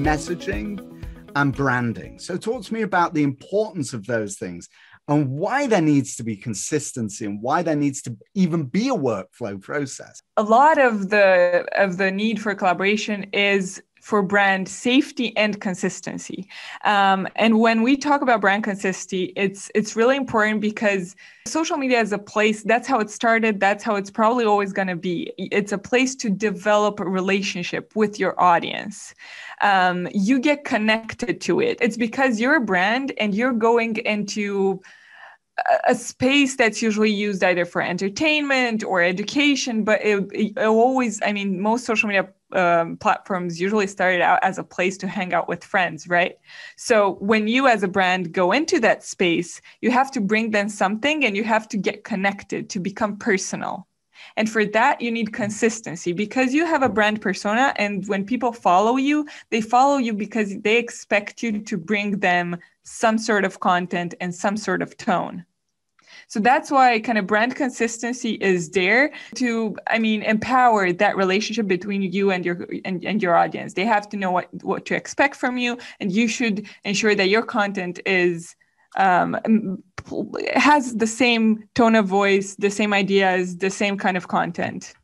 messaging and branding. So talk to me about the importance of those things and why there needs to be consistency and why there needs to even be a workflow process. A lot of the need for collaboration is for brand safety and consistency. And when we talk about brand consistency, it's really important because social media is a place, that's how it started, that's how it's probably always going to be. It's a place to develop a relationship with your audience. You get connected to it. It's because you're a brand and you're going into a space that's usually used either for entertainment or education, but it always, I mean, most social media platforms usually started out as a place to hang out with friends, right? So when you as a brand go into that space, you have to bring them something and you have to get connected to become personal. And for that, you need consistency because you have a brand persona. And when people follow you, they follow you because they expect you to bring them some sort of content and some sort of tone. So that's why kind of brand consistency is there to, empower that relationship between you and your audience. They have to know what to expect from you, and you should ensure that your content is has the same tone of voice, the same ideas, the same kind of content.